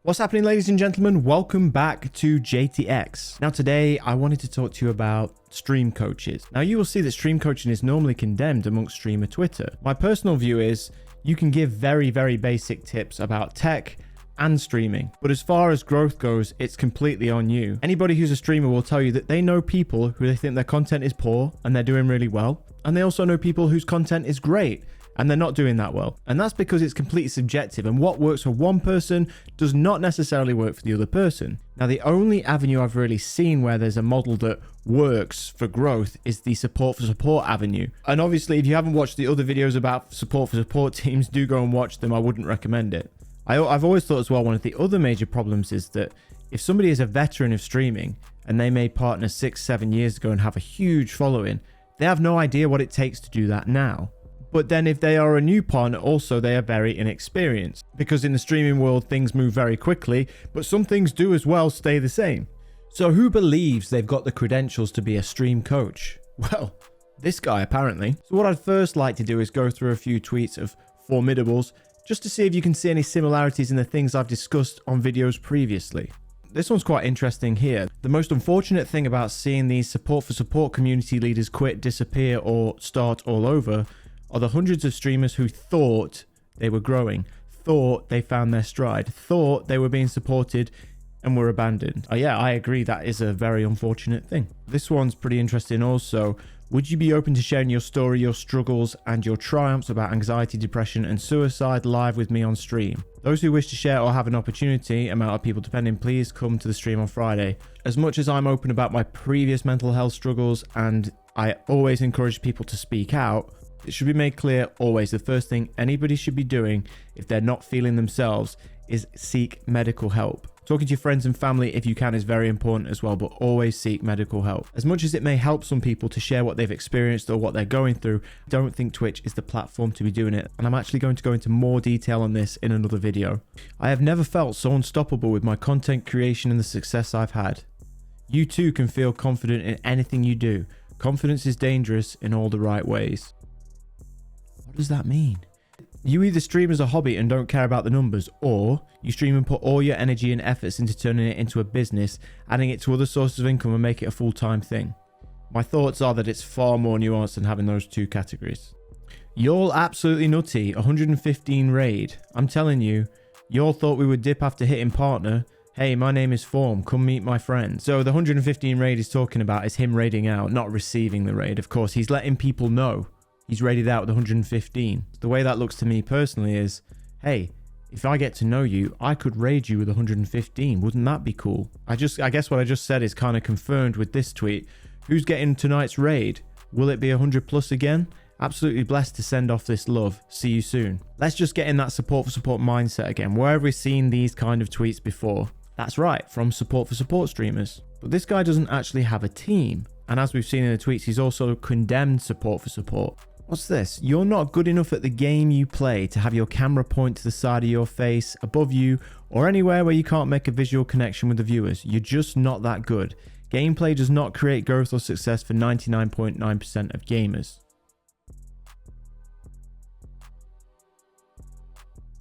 What's happening, ladies and gentlemen? Welcome back to JTX. Now today I wanted to talk to you about stream coaches. Now you will see that stream coaching is normally condemned amongst streamer Twitter. My personal view is you can give very basic tips about tech and streaming, but as far as growth goes, it's completely on you. Anybody who's a streamer will tell you that they know people who they think their content is poor and they're doing really well, and they also know people whose content is great and they're not doing that well. And that's because it's completely subjective, and what works for one person does not necessarily work for the other person. Now, the only avenue I've really seen where there's a model that works for growth is the support for support avenue. And obviously, if you haven't watched the other videos about support for support teams, do go and watch them. I wouldn't recommend it. I've always thought as well, one of the other major problems is that if somebody is a veteran of streaming and they made partner 6-7 years ago and have a huge following, they have no idea what it takes to do that now. But then if they are a new partner, also they are very inexperienced, because in the streaming world things move very quickly, but some things do as well stay the same. So who believes they've got the credentials to be a stream coach? Well, this guy apparently. So what I'd first like to do is go through a few tweets of formidables just to see if you can see any similarities in the things I've discussed on videos previously. This one's quite interesting here. The most unfortunate thing about seeing these support for support community leaders quit, disappear, or start all over are the hundreds of streamers who thought they were growing, thought they found their stride, thought they were being supported and were abandoned. Yeah, I agree, that is a very unfortunate thing. This one's pretty interesting also. Would you be open to sharing your story, your struggles, and your triumphs about anxiety, depression, and suicide live with me on stream? Those who wish to share or have an opportunity, amount of people depending, please come to the stream on Friday. As much as I'm open about my previous mental health struggles, and I always encourage people to speak out, it should be made clear always the first thing anybody should be doing if they're not feeling themselves is seek medical help. Talking to your friends and family if you can is very important as well, but always seek medical help. As much as it may help some people to share what they've experienced or what they're going through, I don't think Twitch is the platform to be doing it, and I'm actually going to go into more detail on this in another video. I have never felt so unstoppable with my content creation and the success I've had. You too can feel confident in anything you do. Confidence is dangerous in all the right ways. What does that mean? You either stream as a hobby and don't care about the numbers, or you stream and put all your energy and efforts into turning it into a business, adding it to other sources of income and make it a full-time thing. My thoughts are that it's far more nuanced than having those two categories. You're absolutely nutty. 115 raid. I'm telling you, y'all thought we would dip after hitting partner. Hey, my name is Form. Come meet my friend. So the 115 raid he's talking about is him raiding out, not receiving the raid. Of course, he's letting people know he's raided out with 115. The way that looks to me personally is, hey, if I get to know you, I could raid you with 115. Wouldn't that be cool? I guess what I just said is kind of confirmed with this tweet. Who's getting tonight's raid? Will it be 100 plus again? Absolutely blessed to send off this love. See you soon. Let's just get in that support for support mindset again. Where have we seen these kind of tweets before? That's right, from support for support streamers. But this guy doesn't actually have a team. And as we've seen in the tweets, he's also condemned support for support. What's this? You're not good enough at the game you play to have your camera point to the side of your face, above you, or anywhere where you can't make a visual connection with the viewers. You're just not that good. Gameplay does not create growth or success for 99.9% of gamers.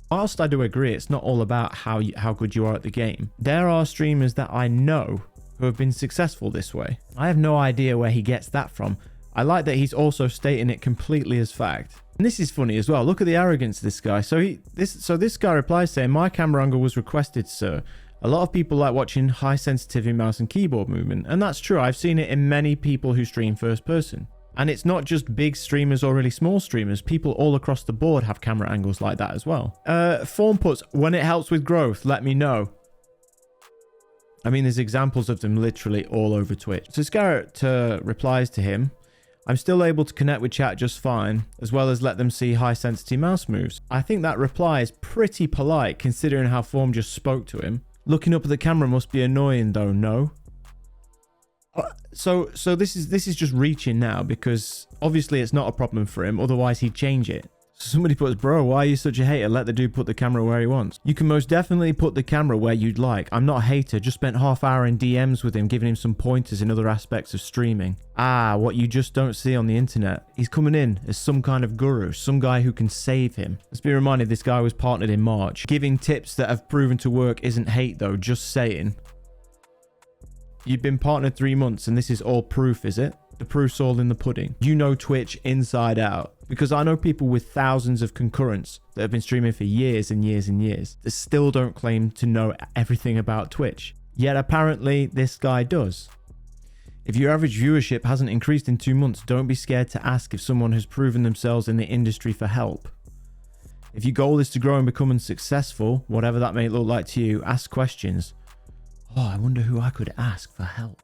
Whilst I do agree it's not all about how good you are at the game, there are streamers that I know who have been successful this way. I have no idea where he gets that from. I like that he's also stating it completely as fact. And this is funny as well. Look at the arrogance of this guy. So this guy replies saying, my camera angle was requested, sir. A lot of people like watching high sensitivity mouse and keyboard movement. And that's true. I've seen it in many people who stream first person. And it's not just big streamers or really small streamers. People all across the board have camera angles like that as well. Form puts, when it helps with growth, let me know. I mean, there's examples of them literally all over Twitch. So Scarrett replies to him, I'm still able to connect with chat just fine, as well as let them see high sensitivity mouse moves. I think that reply is pretty polite considering how Form just spoke to him. Looking up at the camera must be annoying though, no? So this is just reaching now, because obviously it's not a problem for him, otherwise he'd change it. Somebody puts, bro, why are you such a hater? Let the dude put the camera where he wants. You can most definitely put the camera where you'd like. I'm not a hater, just spent half hour in DMs with him, giving him some pointers in other aspects of streaming. What you just don't see on the internet. He's coming in as some kind of guru, some guy who can save him. Let's be reminded this guy was partnered in March. Giving tips that have proven to work isn't hate though, just saying. You've been partnered 3 months and this is all proof, is it? The proof's all in the pudding. You know Twitch inside out. Because I know people with thousands of concurrents that have been streaming for years and years and years that still don't claim to know everything about Twitch. Yet apparently this guy does. If your average viewership hasn't increased in 2 months, don't be scared to ask if someone has proven themselves in the industry for help. If your goal is to grow and become successful, whatever that may look like to you, ask questions. I wonder who I could ask for help.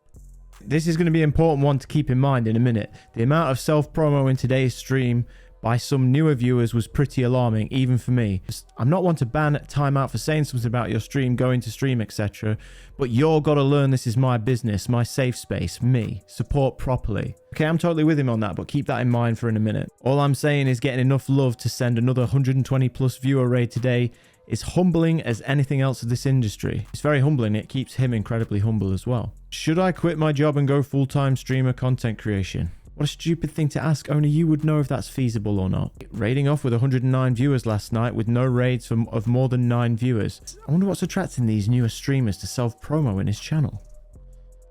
This is going to be an important one to keep in mind in a minute. The amount of self-promo in today's stream by some newer viewers was pretty alarming, even for me. I'm not one to ban time out for saying something about your stream, going to stream, etc. But you're got to learn this is my business, my safe space, me. Support properly. Okay, I'm totally with him on that, but keep that in mind for in a minute. All I'm saying is getting enough love to send another 120 plus viewer raid today is humbling as anything else of this industry. It's very humbling. It keeps him incredibly humble as well. Should I quit my job and go full-time streamer content creation? What a stupid thing to ask. Only you would know if that's feasible or not. Raiding off with 109 viewers last night with no raids of more than 9 viewers. I wonder what's attracting these newer streamers to self-promo in his channel.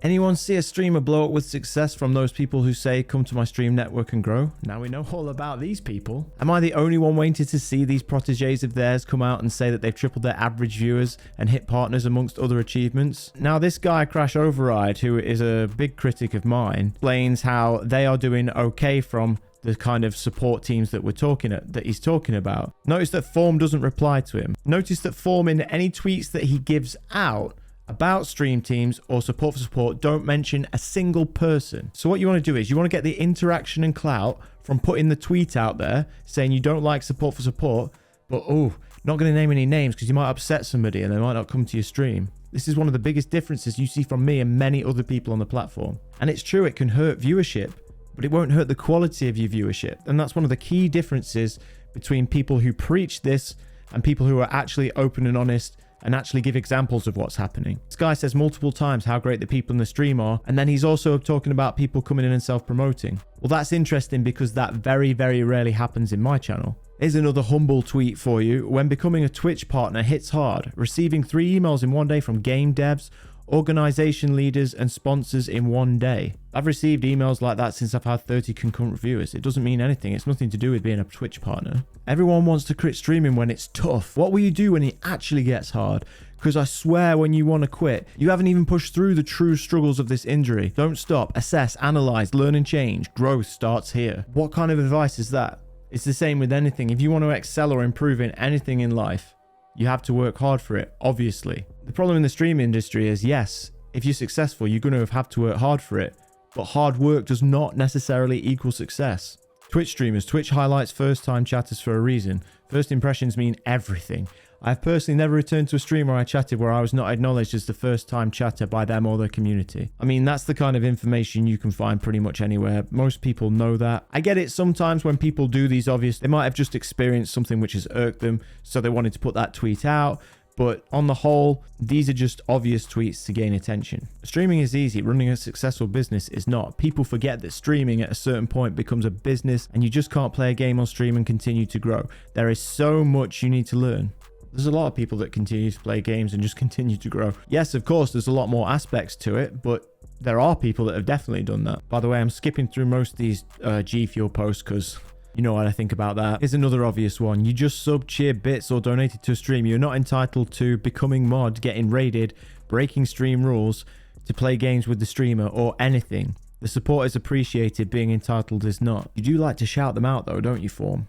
Anyone see a streamer blow up with success from those people who say, come to my stream network and grow? Now we know all about these people. Am I the only one waiting to see these proteges of theirs come out and say that they've tripled their average viewers and hit partners amongst other achievements? Now this guy, Crash Override, who is a big critic of mine, explains how they are doing okay from the kind of support teams that he's talking about. Notice that Form doesn't reply to him. Notice that Form in any tweets that he gives out about stream teams or support for support don't mention a single person. So what you want to do is you want to get the interaction and clout from putting the tweet out there saying you don't like support for support, but not going to name any names because you might upset somebody and they might not come to your stream. This is one of the biggest differences you see from me and many other people on the platform. And it's true, it can hurt viewership, but it won't hurt the quality of your viewership. And that's one of the key differences between people who preach this and people who are actually open and honest and actually give examples of what's happening. This guy says multiple times how great the people in the stream are, and then he's also talking about people coming in and self-promoting. Well, that's interesting because that very, very rarely happens in my channel. Here's another humble tweet for you. When becoming a Twitch partner hits hard, receiving 3 emails in one day from game devs, organization leaders and sponsors in one day. I've received emails like that since I've had 30 concurrent viewers. It doesn't mean anything. It's nothing to do with being a Twitch partner. Everyone wants to quit streaming when it's tough. What will you do when it actually gets hard? Because I swear when you want to quit, you haven't even pushed through the true struggles of this injury. Don't stop, assess, analyze, learn and change. Growth starts here. What kind of advice is that? It's the same with anything. If you want to excel or improve in anything in life, you have to work hard for it, obviously. The problem in the stream industry is, yes, if you're successful, you're going to have to work hard for it. But hard work does not necessarily equal success. Twitch streamers, Twitch highlights first-time chatters for a reason. First impressions mean everything. I've personally never returned to a stream where I chatted where I was not acknowledged as the first-time chatter by them or their community. I mean, that's the kind of information you can find pretty much anywhere. Most people know that. I get it sometimes when people do these obvious, they might have just experienced something which has irked them, so they wanted to put that tweet out. But on the whole, these are just obvious tweets to gain attention. Streaming is easy. Running a successful business is not. People forget that streaming at a certain point becomes a business and you just can't play a game on stream and continue to grow. There is so much you need to learn. There's a lot of people that continue to play games and just continue to grow. Yes, of course, there's a lot more aspects to it, but there are people that have definitely done that. By the way, I'm skipping through most of these G Fuel posts because you know what I think about that. Here's another obvious one. You just sub, cheer, bits, or donated to a stream. You're not entitled to becoming mod, getting raided, breaking stream rules, to play games with the streamer, or anything. The support is appreciated, being entitled is not. You do like to shout them out though, don't you, Form?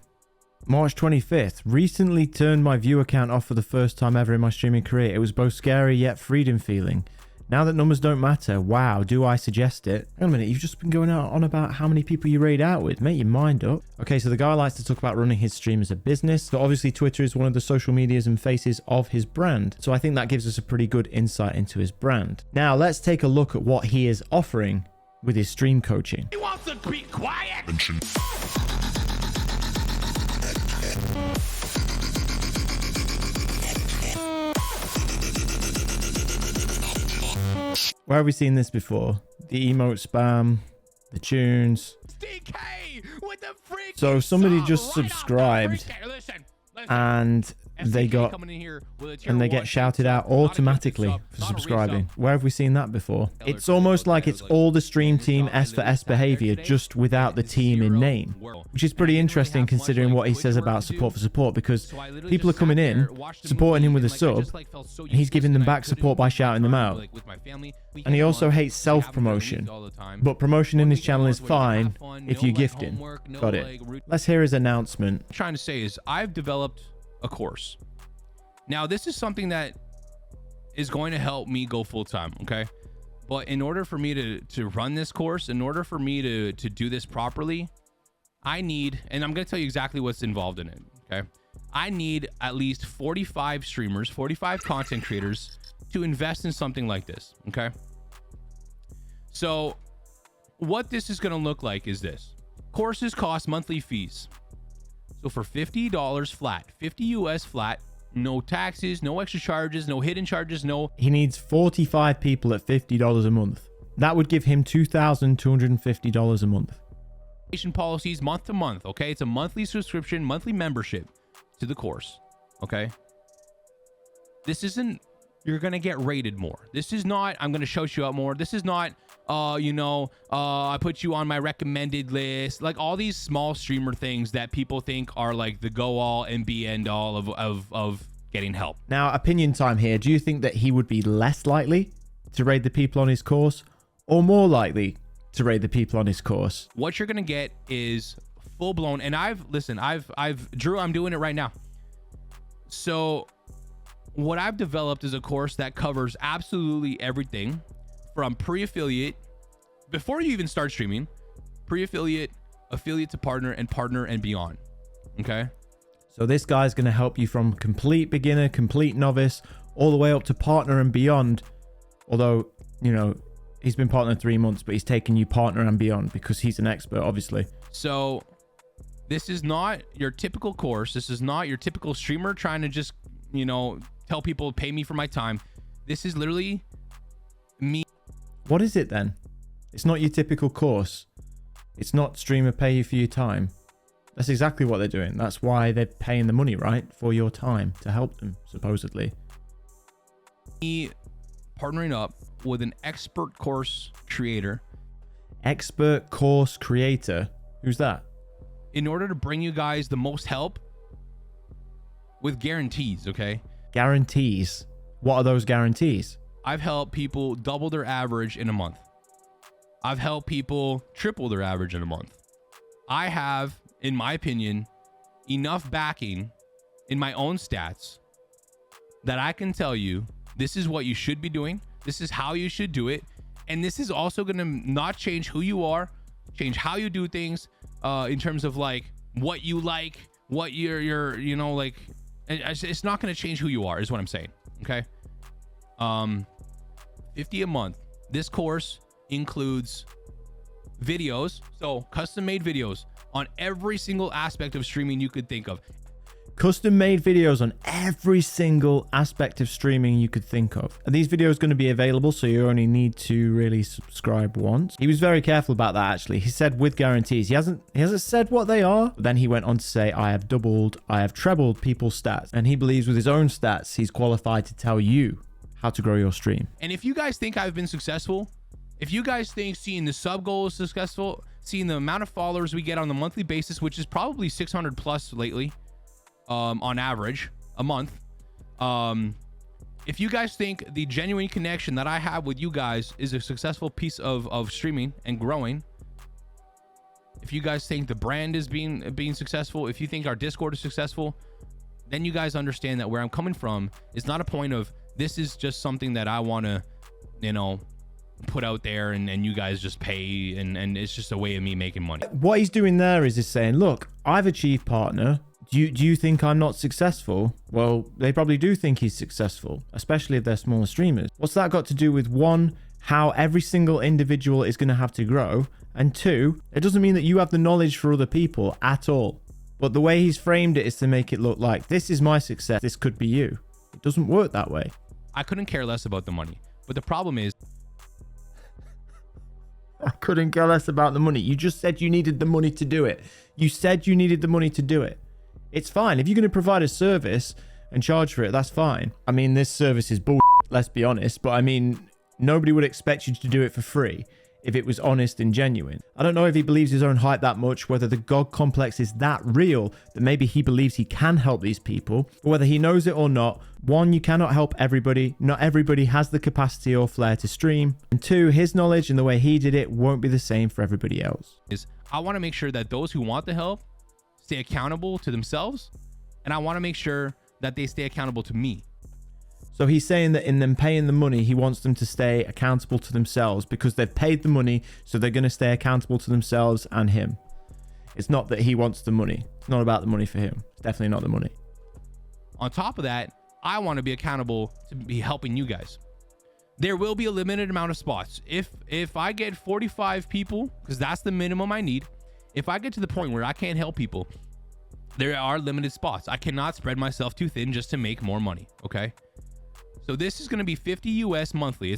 March 25th. Recently turned my view account off for the first time ever in my streaming career. It was both scary yet freedom feeling. Now that numbers don't matter, wow, do I suggest it? Hang on a minute, you've just been going on about how many people you raid out with. Make your mind up. Okay, so the guy likes to talk about running his stream as a business. So obviously Twitter is one of the social medias and faces of his brand. So I think that gives us a pretty good insight into his brand. Now let's take a look at what he is offering with his stream coaching. He wants to be quiet. Where have we seen this before? The emote spam, the tunes. So somebody just subscribed and they get shouted out automatically for subscribing. Where have we seen that before? It's almost like it's all the stream team S for S behavior, just without the team in name, which is pretty interesting considering what he says about support for support, because people are coming in, supporting him with a sub, and he's giving them back support by shouting them out. And he also hates self-promotion, but promotion in his channel is fine if you're gifting. Got it. Let's hear his announcement. What I'm trying to say is I've developed a course. Now, this is something that is going to help me go full time, okay? But in order for me to run this course, in order for me to do this properly, I need, and I'm going to tell you exactly what's involved in it, okay? I need at least 45 streamers, 45 content creators to invest in something like this, okay? So what this is going to look like is this. Courses cost monthly fees. So for $50 flat, 50 US flat, no taxes, no extra charges, no hidden charges, no... He needs 45 people at $50 a month. That would give him $2,250 a month. Policies month to month, okay? It's a monthly subscription, monthly membership to the course, okay? This isn't... You're going to get rated more. This is not, I'm going to shout you out more. This is not, I put you on my recommended list. Like all these small streamer things that people think are like the go all and be end all of getting help. Now, opinion time here. Do you think that he would be less likely to raid the people on his course or more likely to raid the people on his course? What you're going to get is full blown. And Drew, I'm doing it right now. So what I've developed is a course that covers absolutely everything from pre-affiliate, before you even start streaming, pre-affiliate, affiliate to partner and beyond. Okay. So this guy's going to help you from complete beginner, complete novice, all the way up to partner and beyond. Although, he's been partner 3 months, but he's taking you partner and beyond because he's an expert, obviously. So this is not your typical course. This is not your typical streamer trying to just, tell people pay me for my time. This is literally me. What is it then? It's not your typical course. It's not streamer pay you for your time. That's exactly what they're doing. That's why they're paying the money, right? For your time to help them, supposedly. Me partnering up with an expert course creator. Expert course creator? Who's that? In order to bring you guys the most help with guarantees, okay? Guarantees. What are those guarantees? I've helped people double their average in a month. I've helped people triple their average in a month. I have, in my opinion, enough backing in my own stats that I can tell you this is what you should be doing. This is how you should do it. And this is also going to not change who you are, change how you do things, in terms of like what you like, what you're like, it's not going to change who you are is what I'm saying. Okay. 50 a month. This course includes videos. So custom made videos on every single aspect of streaming you could think of. Custom made videos on every single aspect of streaming you could think of. Are these videos going to be available, so you only need to really subscribe once? He was very careful about that, actually. He said with guarantees. He hasn't said what they are. But then he went on to say, I have trebled people's stats. And he believes with his own stats, he's qualified to tell you how to grow your stream. And if you guys think I've been successful, if you guys think seeing the sub goal is successful, seeing the amount of followers we get on a monthly basis, which is probably 600 plus lately, on average a month, if you guys think the genuine connection that I have with you guys is a successful piece of streaming and growing, if you guys think the brand is being successful, if you think our Discord is successful, then you guys understand that where I'm coming from is not a point of this is just something that I want to put out there and you guys just pay and it's just a way of me making money. What he's doing there is saying, look, I've achieved partner. Do you think I'm not successful? Well, they probably do think he's successful, especially if they're smaller streamers. What's that got to do with, one, how every single individual is going to have to grow, and two, it doesn't mean that you have the knowledge for other people at all. But the way he's framed it is to make it look like this is my success, this could be you. It doesn't work that way. I couldn't care less about the money, but the problem is couldn't care less about the money. You just said you needed the money to do it. You said you needed the money to do it. It's fine. If you're going to provide a service and charge for it, that's fine. I mean, this service is bull, let's be honest. But I mean, nobody would expect you to do it for free if it was honest and genuine. I don't know if he believes his own hype that much, whether the God complex is that real, that maybe he believes he can help these people, or whether he knows it or not. One, you cannot help everybody. Not everybody has the capacity or flair to stream. And two, his knowledge and the way he did it won't be the same for everybody else. I want to make sure that those who want the help stay accountable to themselves, and I want to make sure that they stay accountable to me. So he's saying that in them paying the money, he wants them to stay accountable to themselves because they've paid the money, so they're going to stay accountable to themselves and him. It's not that he wants the money. It's not about the money for him. It's definitely not the money. On top of that, I want to be accountable to be helping you guys. There will be a limited amount of spots. If I get 45 people, because that's the minimum I need, if I get to the point where I can't help people, there are limited spots. I cannot spread myself too thin just to make more money, okay? So this is going to be 50 US monthly.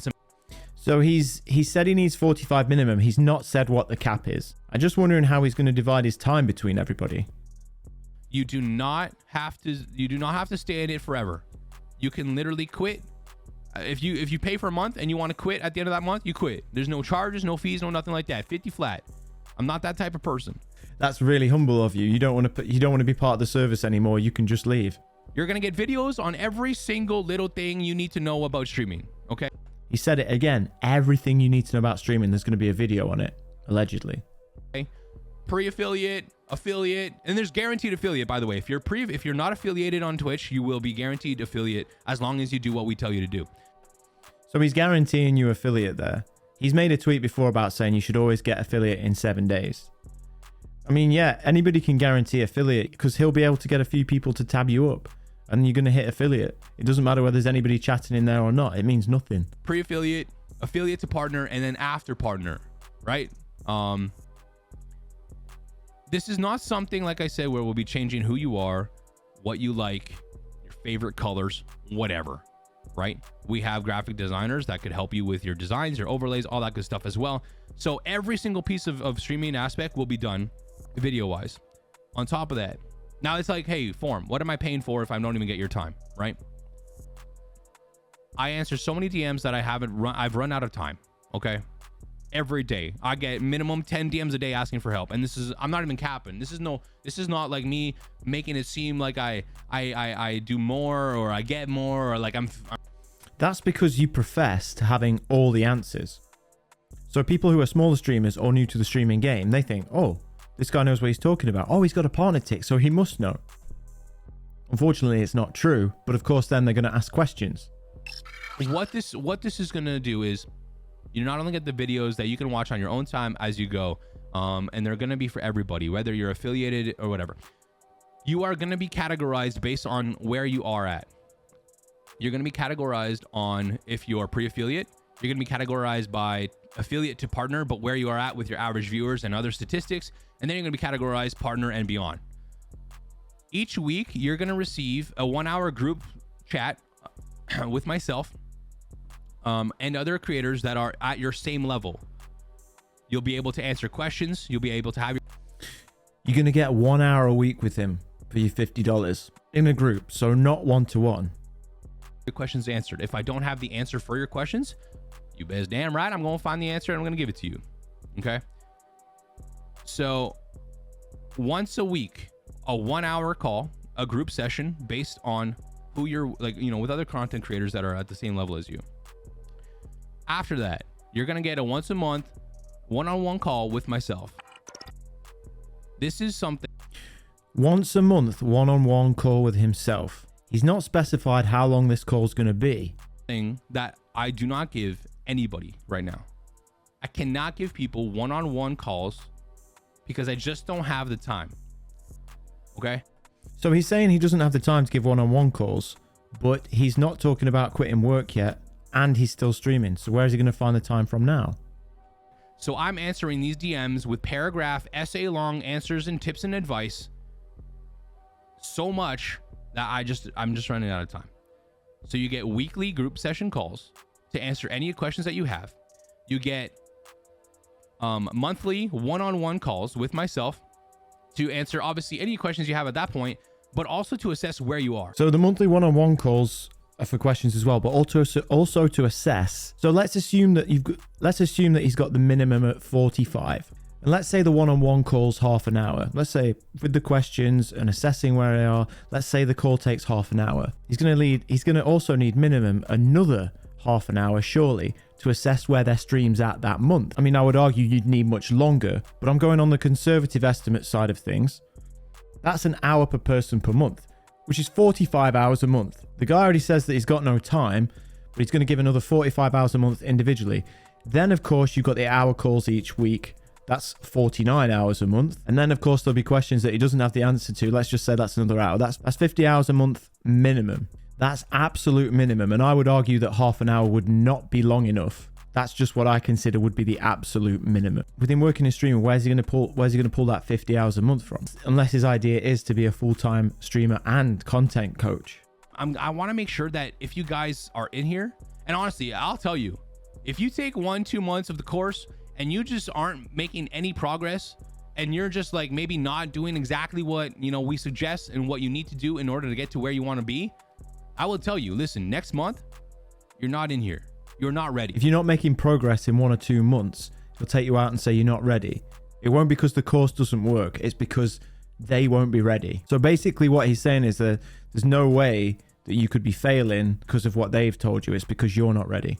So he said he needs 45 minimum. He's not said what the cap is. I'm just wondering how he's going to divide his time between everybody. You do not have to stay in it forever. You can literally quit. If you pay for a month and you want to quit at the end of that month, you quit. There's no charges, no fees, no nothing like that. 50 flat. I'm not that type of person. That's really humble of you. You don't want to be part of the service anymore. You can just leave. You're going to get videos on every single little thing you need to know about streaming, okay? He said it again. Everything you need to know about streaming, there's going to be a video on it, allegedly. Okay. Pre-affiliate, affiliate, and there's guaranteed affiliate, by the way. If you're not affiliated on Twitch, you will be guaranteed affiliate as long as you do what we tell you to do. So he's guaranteeing you affiliate there. He's made a tweet before about saying you should always get affiliate in 7 days. I mean, yeah, anybody can guarantee affiliate because he'll be able to get a few people to tab you up and you're going to hit affiliate. It doesn't matter whether there's anybody chatting in there or not. It means nothing. Pre-affiliate, affiliate to partner, and then after partner, right? This is not something, like I said, where we'll be changing who you are, what you like, your favorite colors, whatever, right? We have graphic designers that could help you with your designs, your overlays, all that good stuff as well. So every single piece of streaming aspect will be done video wise. On top of that, now it's like, hey, Form, what am I paying for if I don't even get your time, right? I answer so many DMs that I've run out of time. Okay. Every day I get minimum 10 DMs a day asking for help. And I'm not even capping. This is not like me making it seem like I do more or I get more or like I'm. That's because you profess to having all the answers. So people who are smaller streamers or new to the streaming game, they think, oh, this guy knows what he's talking about. Oh, he's got a partner tick, so he must know. Unfortunately, it's not true. But of course, then they're going to ask questions. What this is going to do is you not only get the videos that you can watch on your own time as you go, and they're going to be for everybody, whether you're affiliated or whatever. You are going to be categorized based on where you are at. You're going to be categorized on if you're pre-affiliate. You're going to be categorized by affiliate to partner, but where you are at with your average viewers and other statistics. And then you're going to be categorized partner and beyond. Each week, you're going to receive a 1-hour group chat with myself and other creators that are at your same level. You'll be able to answer questions. You'll be able to have You're going to get 1 hour a week with him for your $50 in a group. So not one-to-one. your questions answered. If I don't have the answer for your questions, you best damn right I'm going to find the answer and I'm going to give it to you. Okay. So once a week, a 1 hour call, a group session based on who you're like, you know, with other content creators that are at the same level as you. After that, you're going to get a once a month, one-on-one call with myself. This is something. Once a month, one-on-one call with himself. He's not specified how long this call is going to be. Thing that I do not give anybody right now. I cannot give people one-on-one calls because I just don't have the time. Okay. So he's saying he doesn't have the time to give one-on-one calls, but he's not talking about quitting work yet, and he's still streaming. So where is he going to find the time from now? So I'm answering these DMs with paragraph, essay long answers and tips and advice so much that I'm just running out of time. So you get weekly group session calls to answer any questions that you have. You get monthly one-on-one calls with myself to answer obviously any questions you have at that point, but also to assess where you are. So the monthly one-on-one calls are for questions as well, but also to assess. So let's assume that he's got the minimum at 45. And let's say the one-on-one call's half an hour. Let's say with the questions and assessing where they are, let's say the call takes half an hour. He's going to also need minimum another half an hour, surely, to assess where their stream's at that month. I mean, I would argue you'd need much longer, but I'm going on the conservative estimate side of things. That's an hour per person per month, which is 45 hours a month. The guy already says that he's got no time, but he's going to give another 45 hours a month individually. Then, of course, you've got the hour calls each week. That's 49 hours a month. And then, of course, there'll be questions that he doesn't have the answer to. Let's just say that's another hour. That's 50 hours a month minimum. That's absolute minimum. And I would argue that half an hour would not be long enough. That's just what I consider would be the absolute minimum. With him working in streaming, where's he going to pull that 50 hours a month from? Unless his idea is to be a full-time streamer and content coach. I want to make sure that if you guys are in here, and honestly, I'll tell you, if you take 1-2 months of the course and you just aren't making any progress, and you're just like maybe not doing exactly what, we suggest and what you need to do in order to get to where you want to be, I will tell you, listen, next month, you're not in here. You're not ready. If you're not making progress in 1 or 2 months, he'll take you out and say you're not ready. It won't because the course doesn't work. It's because they won't be ready. So basically what he's saying is that there's no way that you could be failing because of what they've told you. It's because you're not ready.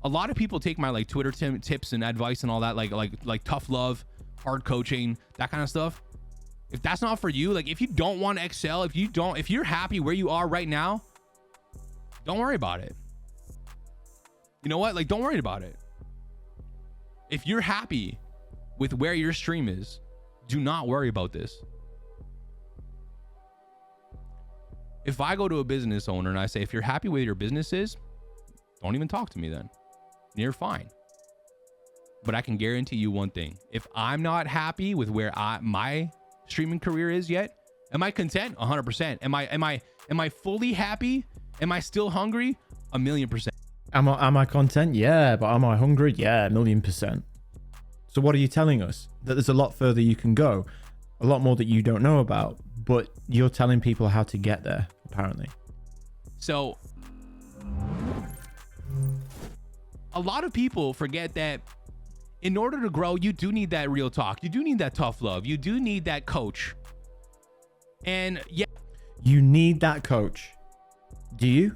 A lot of people take my Twitter tips and advice and all that, like tough love, hard coaching, that kind of stuff. If that's not for you, if you don't want to excel, if you're happy where you are right now, don't worry about it. You know what? Don't worry about it. If you're happy with where your stream is, do not worry about this. If I go to a business owner and I say, if you're happy with your business is, don't even talk to me then. You're fine. But I can guarantee you one thing. If I'm not happy with where my streaming career is yet, am I content? 100%. Am I fully happy? Am I still hungry? 1,000,000%. Am I content? Yeah. But am I hungry? Yeah, 1,000,000%. So what are you telling us? That there's a lot further you can go, a lot more that you don't know about, but you're telling people how to get there, apparently. So a lot of people forget that in order to grow, you do need that real talk. You do need that tough love. You do need that coach. And yeah, you need that coach. Do you?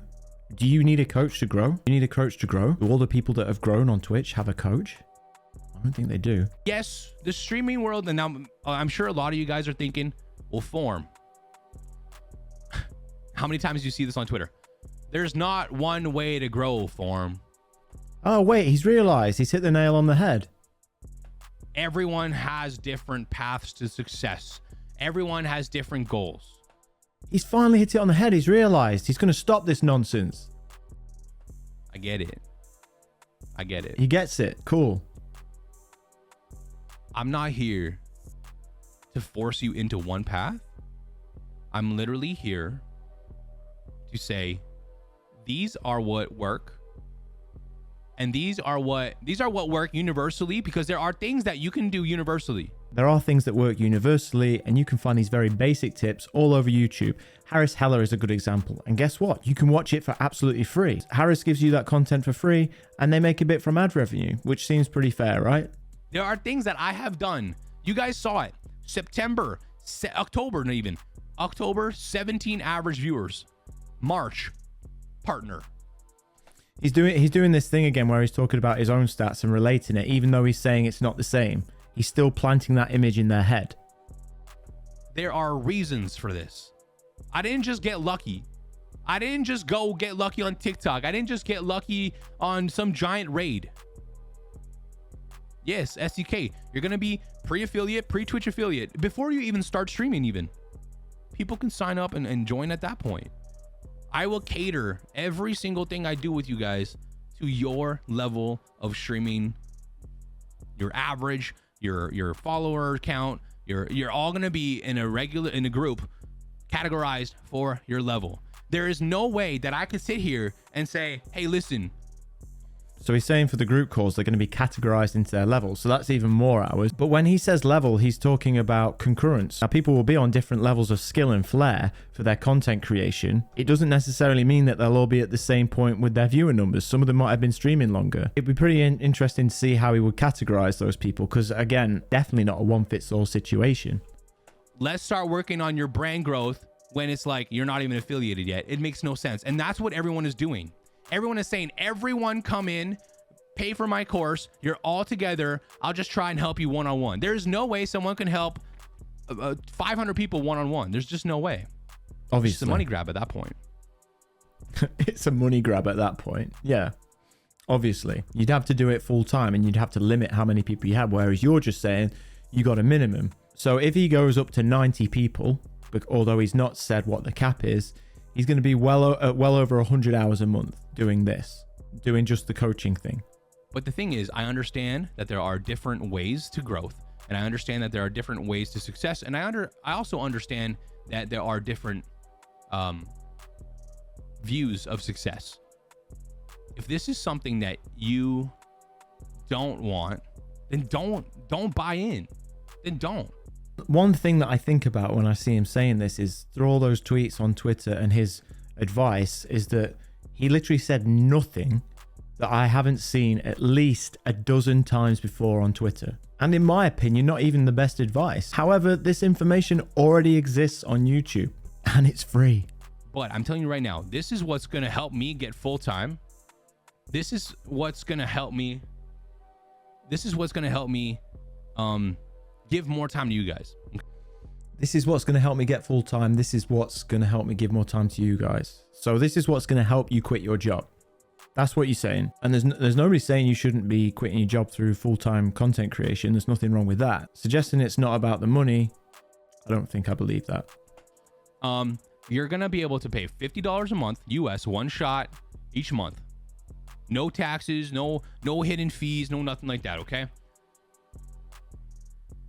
Do you need a coach to grow? You need a coach to grow? Do all the people that have grown on Twitch have a coach? I don't think they do. Yes, the streaming world, and now I'm sure a lot of you guys are thinking, will form. How many times do you see this on Twitter? There's not one way to grow, form. Oh, wait, he's realized. He's hit the nail on the head. Everyone has different paths to success. Everyone has different goals. He's finally hit it on the head. He's realized he's going to stop this nonsense. I get it. He gets it. Cool. I'm not here to force you into one path. I'm literally here to say, these are what work. And these are what work universally, because there are things that you can do universally. There are things that work universally, and you can find these very basic tips all over YouTube. Harris Heller is a good example. And guess what? You can watch it for absolutely free. Harris gives you that content for free, and they make a bit from ad revenue, which seems pretty fair, right? There are things that I have done. You guys saw it. October, 17 average viewers. March, partner. He's doing this thing again where he's talking about his own stats and relating it, even though he's saying it's not the same. He's still planting that image in their head. There are reasons for this. I didn't just get lucky. I didn't just go get lucky on TikTok. I didn't just get lucky on some giant raid. Yes, SDK, you're going to be pre-affiliate, pre-Twitch affiliate before you even start streaming even. People can sign up and join at that point. I will cater every single thing I do with you guys to your level of streaming, your average, your follower count. You're all going to be in a group categorized for your level. There is no way that I could sit here and say, hey, listen. So he's saying for the group calls, they're going to be categorized into their levels. So that's even more hours. But when he says level, he's talking about concurrence. Now, people will be on different levels of skill and flair for their content creation. It doesn't necessarily mean that they'll all be at the same point with their viewer numbers. Some of them might have been streaming longer. It'd be pretty interesting to see how he would categorize those people, because again, definitely not a one-fits-all situation. Let's start working on your brand growth when it's like you're not even affiliated yet. It makes no sense. And that's what everyone is doing. Everyone is saying, everyone come in, pay for my course. You're all together. I'll just try and help you one-on-one. There's no way someone can help 500 people one-on-one. There's just no way. Obviously. It's a money grab at that point. It's a money grab at that point. Yeah. Obviously. You'd have to do it full time and you'd have to limit how many people you have. Whereas you're just saying you got a minimum. So if he goes up to 90 people, although he's not said what the cap is, he's going to be well over 100 hours a month doing this, doing just the coaching thing. But the thing is, I understand that there are different ways to growth, and I understand that there are different ways to success, and I also understand that there are different views of success. If this is something that you don't want, then don't buy in. Then don't. One thing that I think about when I see him saying this is, through all those tweets on Twitter and his advice, is that he literally said nothing that I haven't seen at least a dozen times before on Twitter. And in my opinion, not even the best advice. However, this information already exists on YouTube and it's free. But I'm telling you right now, this is what's going to help me get full time. This is what's going to help me. This is what's going to help me give more time to you guys. This is what's going to help me get full time. This is what's going to help me give more time to you guys. So this is what's going to help you quit your job. That's what you're saying. And there's nobody saying you shouldn't be quitting your job through full-time content creation. There's nothing wrong with that. Suggesting it's not about the money, I don't think I believe that. You're going to be able to pay $50 a month, US, one shot each month. No taxes, no hidden fees, no nothing like that, okay?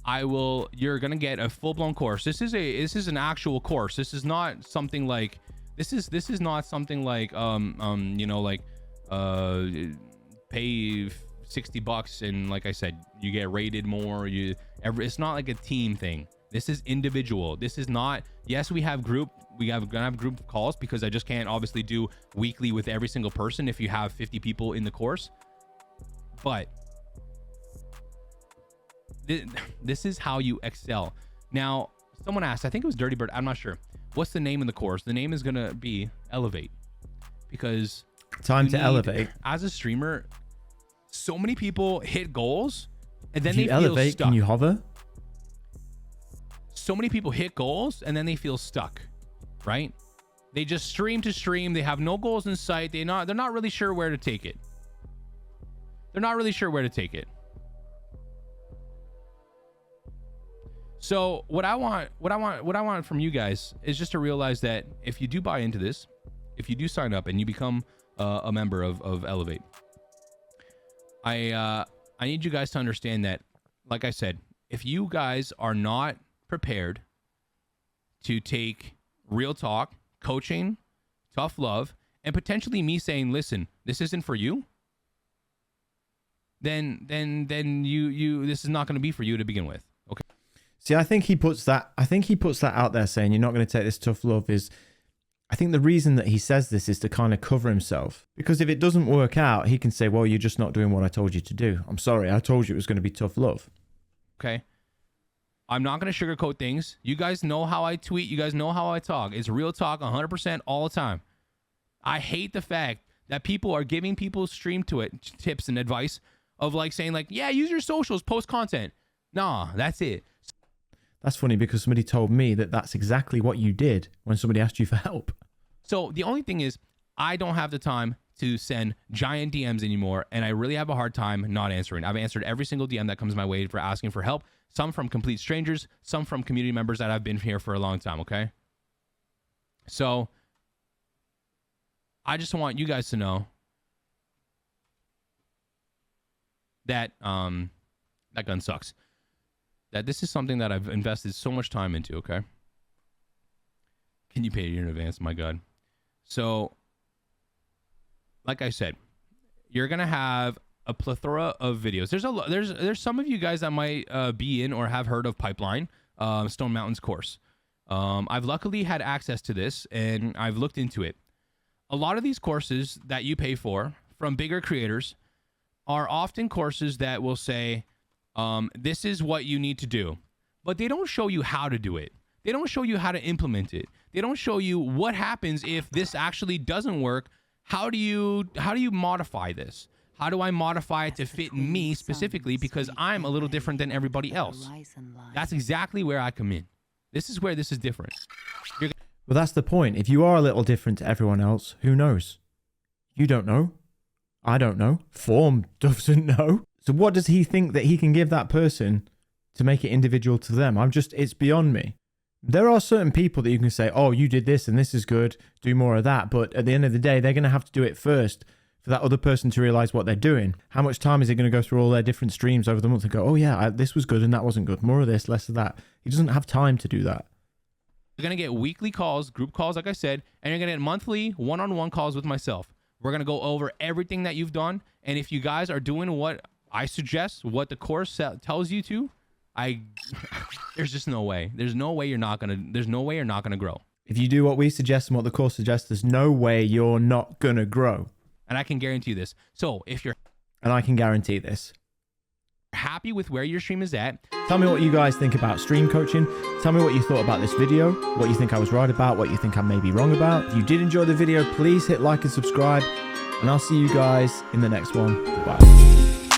You're going to get a full-blown course. This is an actual course. This is not something like, this is not something like, you know, like, pay $60 and like I said, you get rated more. It's not like a team thing. This is individual. This is not, yes, we have gonna have group calls because I just can't obviously do weekly with every single person if you have 50 people in the course. But this is how you excel. Now, someone asked, I think it was Dirty Bird, I'm not sure. What's the name of the course? The name is gonna be Elevate, because time to elevate. As a streamer, so many people hit goals and then if you they elevate, feel stuck. can you hover? So many people hit goals and then they feel stuck, right? They just stream to stream. They have no goals in sight. They're not really sure where to take it. They're not really sure where to take it. So what I want from you guys is just to realize that if you do buy into this, if you do sign up and you become a member of Elevate, I need you guys to understand that, like I said, if you guys are not prepared to take real talk, coaching, tough love, and potentially me saying, listen, this isn't for you, then you this is not going to be for you to begin with. Okay. See, I think he puts that out there saying you're not going to take this tough love is, I think the reason that he says this is to kind of cover himself, because if it doesn't work out, he can say, well, you're just not doing what I told you to do. I'm sorry. I told you it was going to be tough love. Okay. I'm not going to sugarcoat things. You guys know how I tweet. You guys know how I talk. It's real talk 100% all the time. I hate the fact that people are giving people stream to it tips and advice of like saying like, yeah, use your socials, post content. Nah, that's it. That's funny because somebody told me that that's exactly what you did when somebody asked you for help. So the only thing is I don't have the time to send giant DMs anymore, and I really have a hard time not answering. I've answered every single DM that comes my way for asking for help, some from complete strangers, some from community members that have been here for a long time, okay? So I just want you guys to know that that gun sucks. That this is something that I've invested so much time into, okay? Can you pay it in advance? My God. So, like I said, you're going to have a plethora of videos. There's some of you guys that might be in or have heard of Pipeline, Stone Mountain's course. I've luckily had access to this and I've looked into it. A lot of these courses that you pay for from bigger creators are often courses that will say, this is what you need to do, but they don't show you how to do it. They don't show you how to implement it. They don't show you what happens if this actually doesn't work. How do you modify this? How do I modify it to fit me specifically because I'm a little different than everybody else? That's exactly where I come in. This is where this is different. Well, that's the point. If you are a little different to everyone else, who knows? You don't know. I don't know. Form doesn't know. So what does he think that he can give that person to make it individual to them? It's beyond me. There are certain people that you can say, oh, you did this and this is good, do more of that. But at the end of the day, they're going to have to do it first for that other person to realize what they're doing. How much time is it going to go through all their different streams over the month and go, oh yeah, this was good and that wasn't good. More of this, less of that. He doesn't have time to do that. You're going to get weekly calls, group calls, like I said, and you're going to get monthly one-on-one calls with myself. We're going to go over everything that you've done. And if you guys are doing what I suggest, what the course tells you to, there's just no way. There's no way you're not going to grow. If you do what we suggest and what the course suggests, there's no way you're not going to grow. And I can guarantee this. So if you're... And I can guarantee this. Happy with where your stream is at. Tell me what you guys think about stream coaching. Tell me what you thought about this video, what you think I was right about, what you think I may be wrong about. If you did enjoy the video, please hit like and subscribe, and I'll see you guys in the next one. Bye.